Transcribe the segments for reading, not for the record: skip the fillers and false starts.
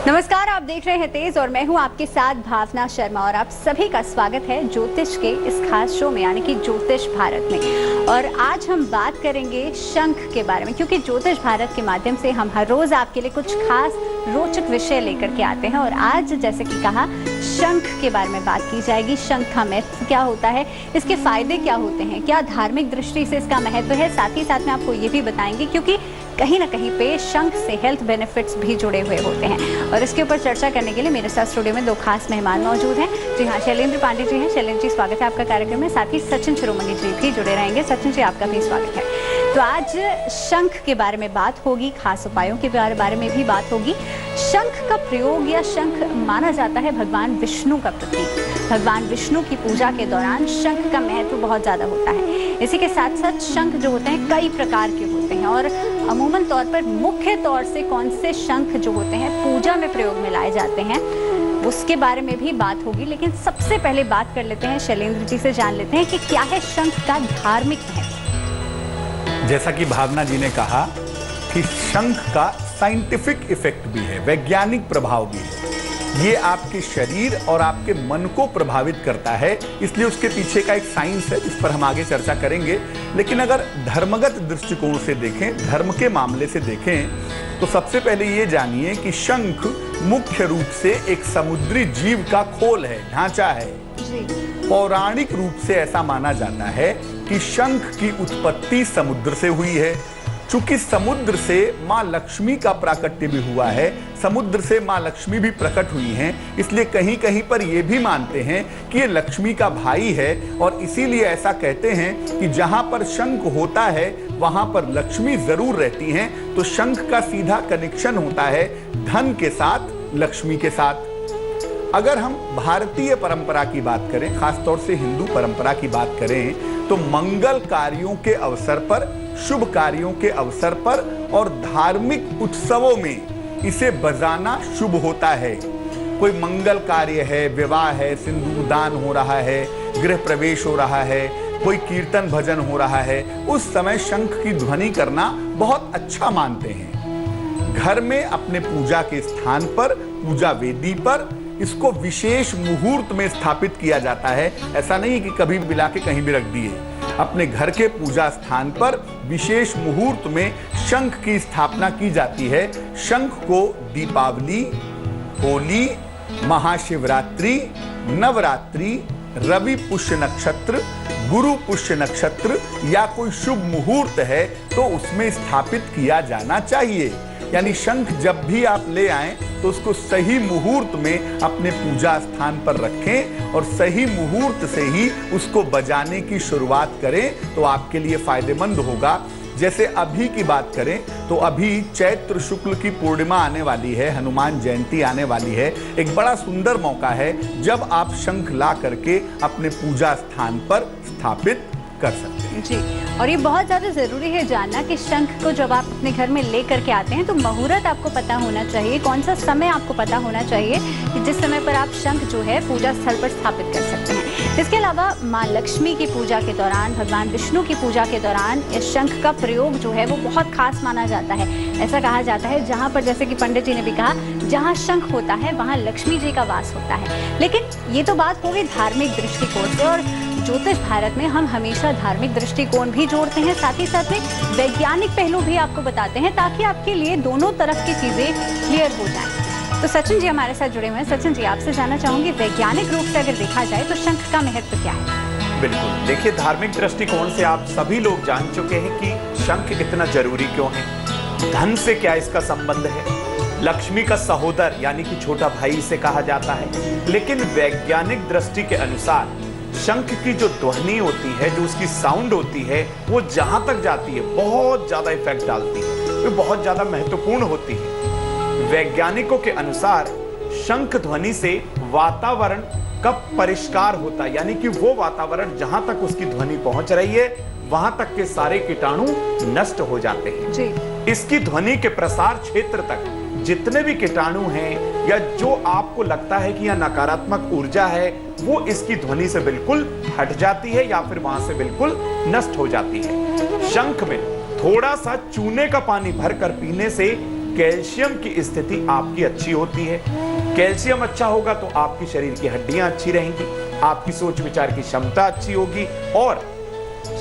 नमस्कार, आप देख रहे हैं तेज और मैं हूं आपके साथ भावना शर्मा और आप सभी का स्वागत है ज्योतिष के इस खास शो में यानी कि ज्योतिष भारत में। और आज हम बात करेंगे शंख के बारे में, क्योंकि ज्योतिष भारत के माध्यम से हम हर रोज आपके लिए कुछ खास रोचक विषय लेकर के आते हैं। और आज जैसे कि कहा, शंख के बारे में बात की जाएगी। शंख का महत्व क्या होता है, इसके फायदे क्या होते हैं, क्या धार्मिक दृष्टि से इसका महत्व है, साथ ही साथ में आपको ये भी बताएंगे क्योंकि कहीं ना कहीं पे शंख से हेल्थ बेनिफिट्स भी जुड़े हुए होते हैं। और इसके ऊपर चर्चा करने के लिए मेरे साथ स्टूडियो में दो खास मेहमान मौजूद हैं। जी हाँ, शैलेंद्र पांडे जी हैं। शैलेंद्र जी, स्वागत है आपका कार्यक्रम में। साथ ही सचिन शिरोमणि जी भी जुड़े रहेंगे। सचिन जी, आपका भी स्वागत है। तो आज शंख के बारे में बात होगी, खास उपायों के बारे में भी बात होगी। शंख का प्रयोग या शंख माना जाता है भगवान विष्णु का प्रतीक। भगवान विष्णु की पूजा के दौरान शंख का महत्व बहुत ज्यादा होता है। इसी के साथ साथ शंख जो होते हैं कई प्रकार के होते हैं और अमूमन तौर पर मुख्य तौर से कौन से शंख जो होते हैं पूजा में प्रयोग में लाए जाते हैं उसके बारे में भी बात होगी। लेकिन सबसे पहले बात कर लेते हैं, शैलेंद्र जी से जान लेते हैं कि क्या है शंख का धार्मिक महत्व। जैसा कि भावना जी ने कहा कि शंख का साइंटिफिक इफेक्ट भी है, वैज्ञानिक प्रभाव भी है। ये आपके शरीर और आपके मन को प्रभावित करता है, इसलिए उसके पीछे का एक साइंस है जिस पर हम आगे चर्चा करेंगे। लेकिन अगर धर्मगत दृष्टिकोण से देखें, धर्म के मामले से देखें, तो सबसे पहले ये जानिए कि शंख मुख्य रूप से एक समुद्री जीव का खोल है, ढांचा है। पौराणिक रूप से ऐसा माना जाता है कि शंख की उत्पत्ति समुद्र से हुई है। चूंकि समुद्र से माँ लक्ष्मी का प्राकट्य भी हुआ है, समुद्र से माँ लक्ष्मी भी प्रकट हुई हैं, इसलिए कहीं कहीं पर ये भी मानते हैं कि ये लक्ष्मी का भाई है। और इसीलिए ऐसा कहते हैं कि जहां पर शंख होता है वहां पर लक्ष्मी जरूर रहती हैं। तो शंख का सीधा कनेक्शन होता है धन के साथ, लक्ष्मी के साथ। अगर हम भारतीय परंपरा की बात करें, खासतौर से हिंदू परंपरा की बात करें, तो मंगल कार्यों के अवसर पर, शुभ कार्यों के अवसर पर और धार्मिक उत्सवों में इसे बजाना शुभ होता है। कोई मंगल कार्य है, विवाह है, सिंदूर दान हो रहा है, गृह प्रवेश हो रहा है, कोई कीर्तन भजन हो रहा है, उस समय शंख की ध्वनि करना बहुत अच्छा मानते हैं। घर में अपने पूजा के स्थान पर, पूजा वेदी पर इसको विशेष मुहूर्त में स्थापित किया जाता है। ऐसा नहीं कि कभी भी मिला के कहीं भी रख दिए। अपने घर के पूजा स्थान पर विशेष मुहूर्त में शंख की स्थापना की जाती है। शंख को दीपावली, होली, महाशिवरात्रि, नवरात्रि, रवि पुष्य नक्षत्र, गुरु पुष्य नक्षत्र या कोई शुभ मुहूर्त है तो उसमें स्थापित किया जाना चाहिए। यानी शंख जब भी आप ले आएं तो उसको सही मुहूर्त में अपने पूजा स्थान पर रखें और सही मुहूर्त से ही उसको बजाने की शुरुआत करें तो आपके लिए फायदेमंद होगा। जैसे अभी की बात करें तो अभी चैत्र शुक्ल की पूर्णिमा आने वाली है, हनुमान जयंती आने वाली है। एक बड़ा सुंदर मौका है जब आप शंख ला करके अपने पूजा स्थान पर स्थापित कर सकते हैं। जी, और ये बहुत ज़्यादा ज़रूरी है जानना कि शंख को जब आप अपने घर में ले करके आते हैं तो मुहूर्त आपको पता होना चाहिए, कौन सा समय आपको पता होना चाहिए कि जिस समय पर आप शंख जो है पूजा स्थल पर स्थापित कर सकते हैं। इसके अलावा माँ लक्ष्मी की पूजा के दौरान, भगवान विष्णु की पूजा के दौरान इस शंख का प्रयोग जो है वो बहुत खास माना जाता है। ऐसा कहा जाता है जहाँ पर, जैसे कि पंडित जी ने भी कहा, जहाँ शंख होता है वहाँ लक्ष्मी जी का वास होता है। लेकिन ये तो बात हो गई धार्मिक दृष्टिकोण से, और ज्योतिष भारत में हम हमेशा धार्मिक दृष्टिकोण भी जोड़ते हैं, साथ ही साथ में वैज्ञानिक पहलू भी आपको बताते हैं ताकि आपके लिए दोनों तरफ की चीजें क्लियर हो जाएं। तो सचिन जी हमारे साथ जुड़े हुए हैं। सचिन जी, आपसे जानना चाहूंगी, वैज्ञानिक रूप से अगर देखा जाए तो शंख का महत्व क्या है? बिल्कुल, देखिए धार्मिक दृष्टिकोण से आप सभी लोग जान चुके हैं कि शंख इतना जरूरी क्यों है, धन से क्या इसका संबंध है, लक्ष्मी का सहोदर यानी कि छोटा भाई इसे कहा जाता है। लेकिन वैज्ञानिक दृष्टि के अनुसार शंख की जो ध्वनि होती है, जो उसकी साउंड होती है, वो जहां तक जाती है बहुत ज्यादा इफेक्ट डालती है, वो बहुत ज्यादा महत्वपूर्ण होती है। वैज्ञानिकों के अनुसार शंख ध्वनि से वातावरण का परिष्कार होता है, यानी कि वो वातावरण जहां तक उसकी ध्वनि पहुंच रही है वहां तक के सारे कीटाणु नष्ट हो जाते हैं जी। इसकी ध्वनि के प्रसार क्षेत्र तक जितने भी कीटाणु हैं या जो आपको लगता है कि यह नकारात्मक ऊर्जा है, वो इसकी ध्वनि से बिल्कुल हट जाती है या फिर वहां से बिल्कुल नष्ट हो जाती है। शंख में थोड़ा सा चूने का पानी भरकर पीने से कैल्शियम की स्थिति आपकी अच्छी होती है। कैल्शियम अच्छा होगा तो आपकी शरीर की हड्डियां अच्छी रहेंगी, आपकी सोच विचार की क्षमता अच्छी होगी, और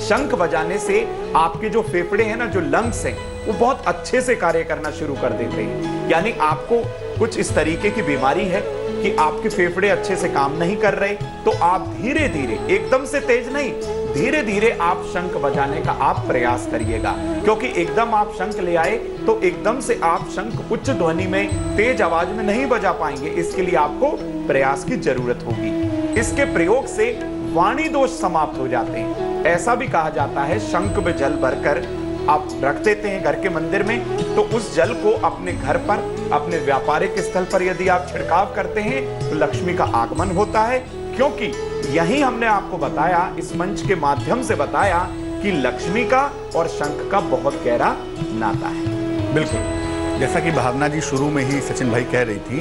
शंख बजाने से आपके जो फेफड़े हैं ना, जो लंग्स हैं, वो बहुत अच्छे से कार्य करना शुरू कर देते हैं। यानी आपको कुछ इस तरीके की बीमारी है कि आपके फेफड़े अच्छे से काम नहीं कर रहे, तो आप धीरे धीरे, एकदम से तेज नहीं, धीरे धीरे आप शंख बजाने का आप प्रयास करिएगा। क्योंकि एकदम आप शंख ले आए तो एकदम से आप शंख उच्च ध्वनि में, तेज आवाज में नहीं बजा पाएंगे। इसके लिए आपको प्रयास की जरूरत होगी। इसके प्रयोग से वाणी दोष समाप्त हो जाते हैं। ऐसा भी कहा जाता है, शंख में जल भरकर आप रख देते हैं घर के मंदिर में, तो उस जल को अपने घर पर, अपने व्यापारिक स्थल पर यदि आप छिड़काव करते हैं तो लक्ष्मी का आगमन होता है। क्योंकि यही हमने आपको बताया, इस मंच के माध्यम से बताया कि लक्ष्मी का और शंख का बहुत गहरा नाता है। बिल्कुल, जैसा कि भावना जी शुरू में ही सचिन भाई कह रही थी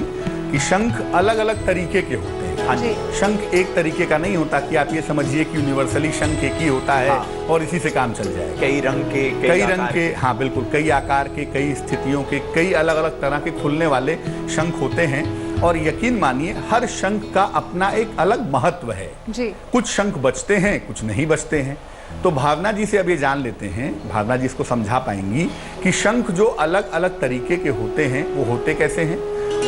कि शंख अलग अलग तरीके के होते हैं। हाँ जी, शंख एक तरीके का नहीं होता कि आप ये समझिए कि यूनिवर्सली शंख एक ही होता है। हाँ। और इसी से काम चल जाए। कई रंग के, हाँ बिल्कुल, कई आकार के, कई स्थितियों के, कई अलग अलग तरह के खुलने वाले शंख होते हैं। और यकीन मानिए, हर शंख का अपना एक अलग महत्व है जी। कुछ शंख बजते हैं, कुछ नहीं बजते हैं। तो भावना जी से अब ये जान लेते हैं, भावना जी इसको समझा पाएंगी कि शंख जो अलग अलग तरीके के होते हैं वो होते कैसे हैं,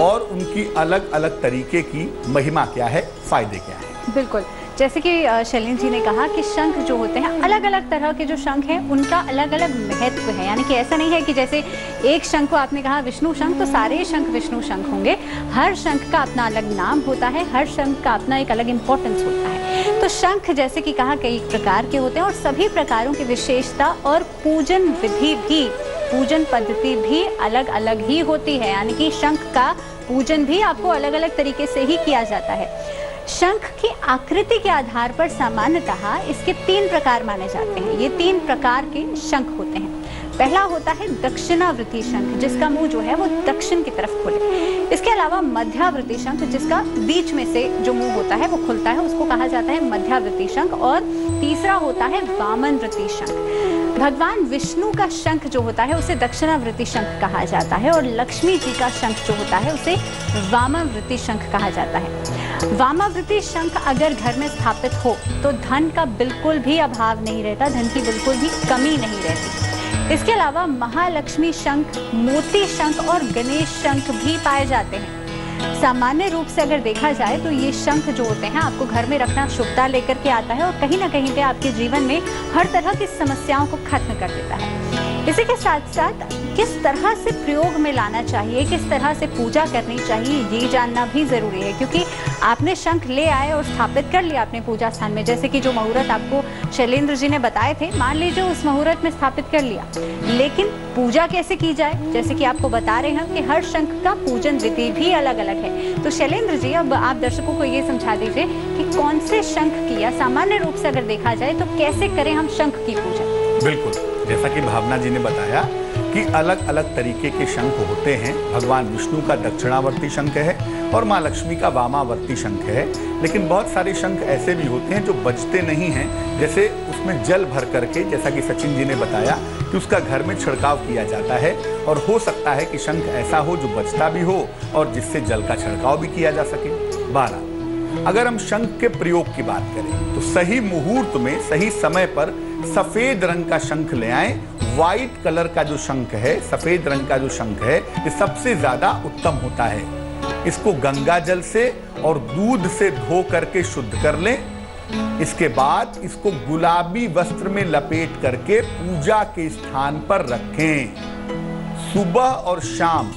और उनकी अलग अलग तरीके की महिमा क्या है, फायदे क्या है। बिल्कुल, जैसे कि शैलेंद्र जी ने कहा कि शंख जो होते हैं, अलग अलग तरह के जो शंख हैं उनका अलग अलग महत्व है। यानी कि ऐसा नहीं है कि जैसे एक शंख को आपने कहा विष्णु शंख, तो सारे शंख विष्णु शंख होंगे। हर शंख का अपना अलग नाम होता है, हर शंख का अपना एक अलग इंपॉर्टेंस होता है। तो शंख जैसे कि कहा कई प्रकार के होते हैं, और सभी प्रकारों की विशेषता और पूजन विधि भी, पूजन पद्धति भी अलग अलग ही होती है। यानी कि शंख का पूजन भी आपको अलग अलग तरीके से ही किया जाता है। शंख की आकृति के आधार पर सामान्यतः इसके 3 प्रकार माने जाते हैं। ये 3 प्रकार के शंख होते हैं। पहला होता है दक्षिणावृत्ति शंख, जिसका मुंह जो है वो दक्षिण की तरफ खुले। इसके अलावा मध्यावृत्ति शंख, जिसका बीच में से जो मुंह होता है वो खुलता है, उसको कहा जाता है मध्यावृत्ति शंख। और तीसरा होता है वामनवृत्ति शंख। भगवान विष्णु का शंख जो होता है उसे दक्षिणावृत्ति शंख कहा जाता है, और लक्ष्मी जी का शंख जो होता है उसे वामावृत्ति शंख कहा जाता है। वामावृत्ति शंख अगर घर में स्थापित हो तो धन का बिल्कुल भी अभाव नहीं रहता, धन की बिल्कुल भी कमी नहीं रहती। इसके अलावा महालक्ष्मी शंख, मोती शंख और गणेश शंख भी पाए जाते हैं। सामान्य रूप से अगर देखा जाए तो ये शंख जो होते हैं आपको घर में रखना शुभता लेकर के आता है, और कहीं ना कहीं पे आपके जीवन में हर तरह की समस्याओं को खत्म कर देता है। इसी के साथ साथ किस तरह से प्रयोग में लाना चाहिए, किस तरह से पूजा करनी चाहिए, ये जानना भी जरूरी है। क्योंकि आपने शंख ले आए और स्थापित कर लिया अपने पूजा स्थान में, जैसे कि जो मुहूर्त आपको शैलेंद्र जी ने बताए थे, मान लीजिए उस मुहूर्त में स्थापित कर लिया, लेकिन पूजा कैसे की जाए, जैसे कि आपको बता रहे हैं कि हर शंख का पूजन विधि भी अलग अलग है। तो शैलेंद्र जी, अब आप दर्शकों को ये समझा दीजिए कि कौन से शंख की, या सामान्य रूप से अगर देखा जाए तो कैसे करें हम शंख की पूजा। बिल्कुल, जैसा कि भावना जी ने बताया कि अलग अलग तरीके के शंख होते हैं। भगवान विष्णु का दक्षिणावर्ती शंख है और माँ लक्ष्मी का वामावर्ती शंख है। लेकिन बहुत सारे शंख ऐसे भी होते हैं जो बजते नहीं हैं, जैसे उसमें जल भर करके, जैसा कि सचिन जी ने बताया कि उसका घर में छिड़काव किया जाता है। और हो सकता है कि शंख ऐसा हो जो बजता भी हो और जिससे जल का छिड़काव भी किया जा सके। 12, अगर हम शंख के प्रयोग की बात करें तो सही मुहूर्त में, सही समय पर सफेद रंग का शंख ले आएं। व्हाइट कलर का जो शंख है, सफेद रंग का जो शंख है, ये सबसे ज्यादा उत्तम होता है। इसको गंगा जल से और दूध से धो करके शुद्ध कर लें। इसके बाद इसको गुलाबी वस्त्र में लपेट करके पूजा के स्थान पर रखें। सुबह और शाम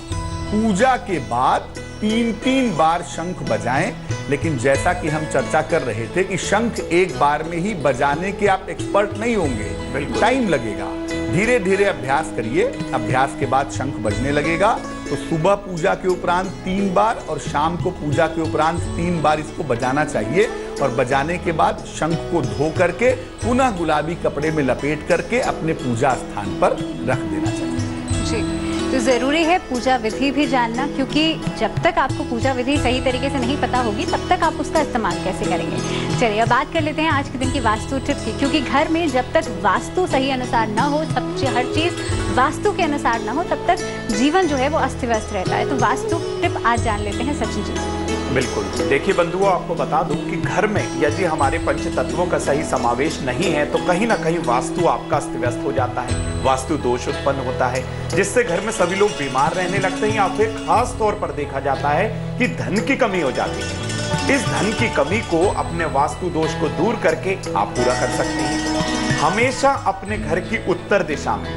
पूजा के बाद 3-3 बार शंख बजाएं। लेकिन जैसा कि हम चर्चा कर रहे थे कि शंख एक बार में ही बजाने के आप एक्सपर्ट नहीं होंगे, टाइम लगेगा। धीरे धीरे अभ्यास करिए, अभ्यास के बाद शंख बजने लगेगा। तो सुबह पूजा के उपरांत 3 बार और शाम को पूजा के उपरांत 3 बार इसको बजाना चाहिए। और बजाने के बाद शंख को धो करके पुनः गुलाबी कपड़े में लपेट करके अपने पूजा स्थान पर रख देना चाहिए। जी, तो ज़रूरी है पूजा विधि भी जानना, क्योंकि जब तक आपको पूजा विधि सही तरीके से नहीं पता होगी तब तक आप उसका इस्तेमाल कैसे करेंगे। चलिए अब बात कर लेते हैं आज के दिन की वास्तु टिप की, क्योंकि घर में जब तक वास्तु सही अनुसार न हो, हर चीज़ वास्तु के अनुसार न हो, तब तक जीवन जो है वो अस्त व्यस्त रहता है। तो वास्तु टिप आज जान लेते हैं सचिन जी से। बिल्कुल, देखिए बंधुओं, आपको बता दूं कि घर में यदि हमारे पंच तत्वों का सही समावेश नहीं है तो कहीं ना कहीं वास्तु आपका अस्त व्यस्त हो जाता है, वास्तु दोष उत्पन्न होता है, जिससे घर में सभी लोग बीमार रहने लगते हैं, या फिर खास तौर पर देखा जाता है कि धन की कमी हो जाती है। इस धन की कमी को अपने वास्तु दोष को दूर करके आप पूरा कर सकते हैं। हमेशा अपने घर की उत्तर दिशा में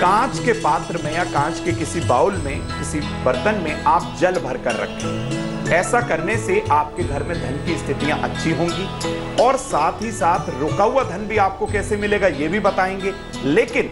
कांच के पात्र में या कांच के किसी बाउल में, किसी बर्तन में आप जल भर कर रखें। ऐसा करने से आपके घर में धन की स्थितियां अच्छी होंगी, और साथ ही साथ रुका हुआ धन भी आपको कैसे मिलेगा ये भी बताएंगे। लेकिन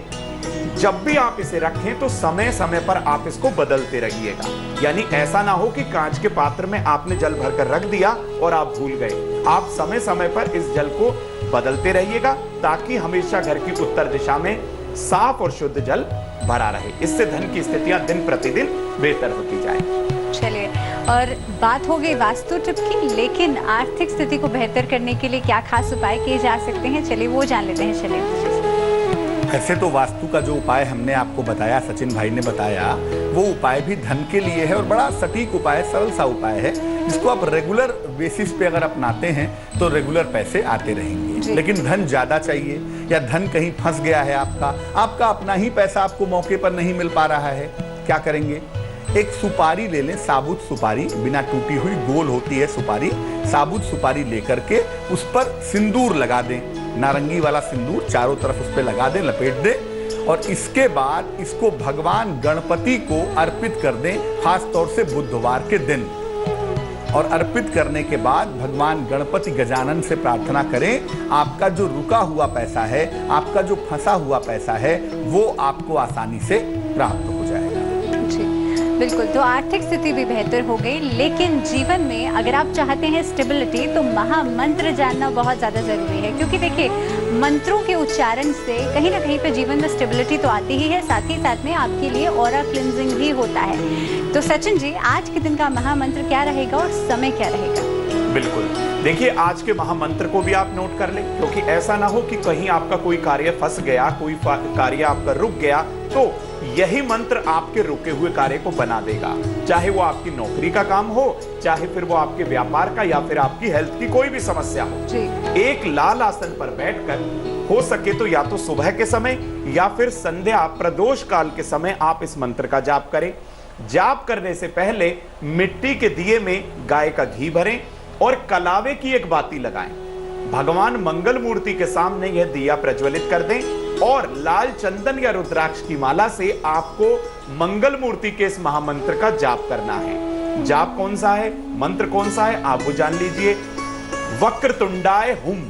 जब भी आप इसे रखें तो समय समय पर आप इसको बदलते रहिएगा, यानी ऐसा ना हो कि कांच के पात्र में आपने जल भरकर रख दिया और आप भूल गए। आप समय समय पर इस जल को बदलते रहिएगा ताकि हमेशा घर की उत्तर दिशा में साफ और शुद्ध जल भरा रहे। इससे धन की स्थितियां दिन प्रतिदिन बेहतर होती जाए। चलिए, और बात हो गई वास्तु टिप की, लेकिन आर्थिक स्थिति को बेहतर करने के लिए क्या खास उपाय किए जा सकते हैं, चलिए वो जान लेते हैं। चलिए, ऐसे तो वास्तु का जो उपाय हमने आपको बताया, सचिन भाई ने बताया, वो उपाय भी धन के लिए है और बड़ा सटीक उपाय, सरल सा उपाय है, जिसको आप रेगुलर बेसिस पे अगर अपनाते हैं तो रेगुलर पैसे आते रहेंगे। लेकिन धन ज्यादा चाहिए, या धन कहीं फंस गया है आपका अपना ही पैसा आपको मौके पर नहीं मिल पा रहा है, क्या करेंगे? एक सुपारी ले लें, साबुत सुपारी, बिना टूटी हुई, गोल होती है सुपारी। साबुत सुपारी लेकर के उस पर सिंदूर लगा दें, नारंगी वाला सिंदूर चारों तरफ उस पर लगा दें, लपेट दें, और इसके बाद इसको भगवान गणपति को अर्पित कर दें, खास तौर से बुधवार के दिन। और अर्पित करने के बाद भगवान गणपति गजानन से प्रार्थना करें, आपका जो रुका हुआ पैसा है, आपका जो फंसा हुआ पैसा है, वो आपको आसानी से प्राप्त हो जाएगा। बिल्कुल, तो आर्थिक स्थिति भी बेहतर हो गई, लेकिन जीवन में अगर आप चाहते हैं स्टेबिलिटी तो महामंत्र जानना बहुत ज़्यादा ज़रूरी है, क्योंकि देखिए मंत्रों के उच्चारण से कहीं ना कहीं पे जीवन में स्टेबिलिटी तो आती ही है, साथ ही साथ में आपके लिए ऑरा क्लिंजिंग भी होता है। तो सचिन जी, आज के दिन का महामंत्र क्या रहेगा और समय क्या रहेगा? बिल्कुल, देखिए आज के महामंत्र को भी आप नोट कर लें, क्योंकि ऐसा ना हो कि कहीं आपका कोई कार्य फंस गया, कोई कार्य आपका रुक गया, तो यही मंत्र आपके रुके हुए कार्य को बना देगा। चाहे वो आपकी नौकरी का काम हो, चाहे फिर वो आपके व्यापार का, या फिर आपकी हेल्थ की कोई भी समस्या हो। एक लाल आसन पर बैठकर, हो सके तो या तो सुबह के समय या फिर संध्या प्रदोष काल के समय आप इस मंत्र का जाप करें। जाप करने से पहले मिट्टी के दिए में गाय का घी भरें और कलावे की एक बाती लगाएं। भगवान मंगल मूर्ति के सामने यह दिया प्रज्वलित कर दें, और लाल चंदन या रुद्राक्ष की माला से आपको मंगल मूर्ति के इस महामंत्र का जाप करना है। जाप कौन सा है, मंत्र कौन सा है, आप वो जान लीजिए। वक्रतुंडाय हुम,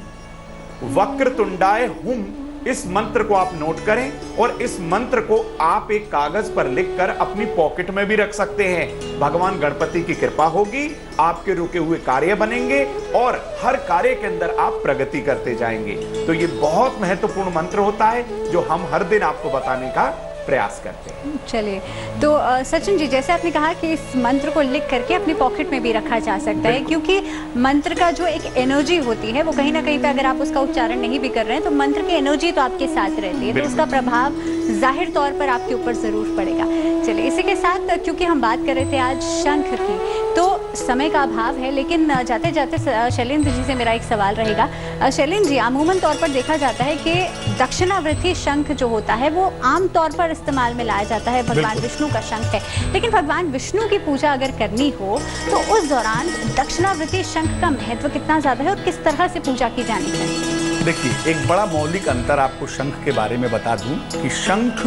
वक्रतुंडाय हुम, इस मंत्र को आप नोट करें, और इस मंत्र को आप एक कागज पर लिखकर अपनी पॉकेट में भी रख सकते हैं। भगवान गणपति की कृपा होगी, आपके रुके हुए कार्य बनेंगे और हर कार्य के अंदर आप प्रगति करते जाएंगे। तो ये बहुत महत्वपूर्ण मंत्र होता है जो हम हर दिन आपको बताने का प्रयास करते हैं। चलिए, तो सचिन जी, जैसे आपने कहा कि इस मंत्र को लिख करके अपनी पॉकेट में भी रखा जा सकता है, क्योंकि मंत्र का जो एक एनर्जी होती है वो कहीं ना कहीं पे अगर आप उसका उच्चारण नहीं भी कर रहे हैं तो मंत्र की एनर्जी तो आपके साथ रहती है, तो उसका प्रभाव जाहिर तौर पर आपके ऊपर जरूर पड़ेगा। चलिए, इसी के साथ क्योंकि हम बात कर रहे थे आज शंख की, तो समय का अभाव है, लेकिन जाते जाते शैलेंद्र जी से मेरा एक सवाल रहेगा। शैलेंद्र जी, अमूमन तौर पर देखा जाता है कि दक्षिणावर्ती शंख जो होता है वो आम तौर पर इस्तेमाल में लाया जाता है, भगवान विष्णु का शंख है, लेकिन भगवान विष्णु की पूजा अगर करनी हो तो उस दौरान दक्षिणावर्ती शंख का महत्व कितना ज्यादा है और किस तरह से पूजा की जानी चाहिए? देखिए, एक बड़ा मौलिक अंतर आपको शंख के बारे में बता दूं कि शंख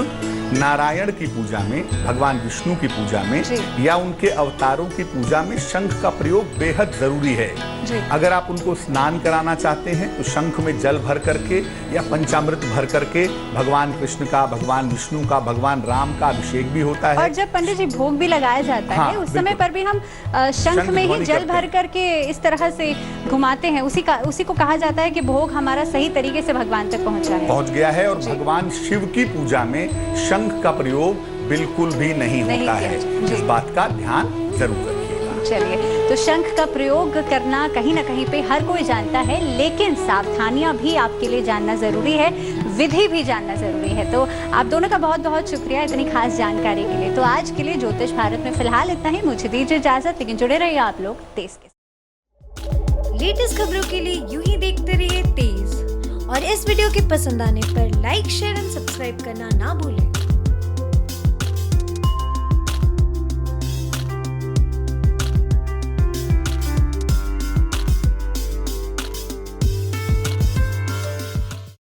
नारायण की पूजा में, भगवान विष्णु की पूजा में, या उनके अवतारों की पूजा में शंख का प्रयोग बेहद जरूरी है। अगर आप उनको स्नान कराना चाहते हैं तो शंख में जल भर करके या पंचामृत भर करके भगवान कृष्ण का, भगवान विष्णु का, भगवान राम का अभिषेक भी होता है। और जब पंडित जी भोग भी लगाया जाता है, उस समय पर भी हम शंख में ही जल भर करके इस तरह से घुमाते हैं, उसी को कहा जाता है कि भोग हमारा सही तरीके से भगवान तक पहुंच गया है। और भगवान शिव की पूजा में शंख का प्रयोग बिल्कुल भी नहीं होता है। इस बात का ध्यान जरूर रखिएगा। चलिए, तो शंख का प्रयोग करना कहीं ना कहीं पे हर कोई जानता है, लेकिन सावधानियां भी आपके लिए जानना जरूरी है, विधि भी जानना जरूरी है। तो आप दोनों का बहुत बहुत शुक्रिया इतनी खास जानकारी के लिए। तो आज के लिए ज्योतिष भारत में फिलहाल इतना ही। मुझे दीजिए इजाजत, लेकिन जुड़े रहिए आप लोग तेज के साथ। लेटेस्ट खबरों के लिए यूं ही देखते रहिए तेज, और इस वीडियो के पसंद आने पर लाइक, शेयर एंड सब्सक्राइब करना ना भूलें।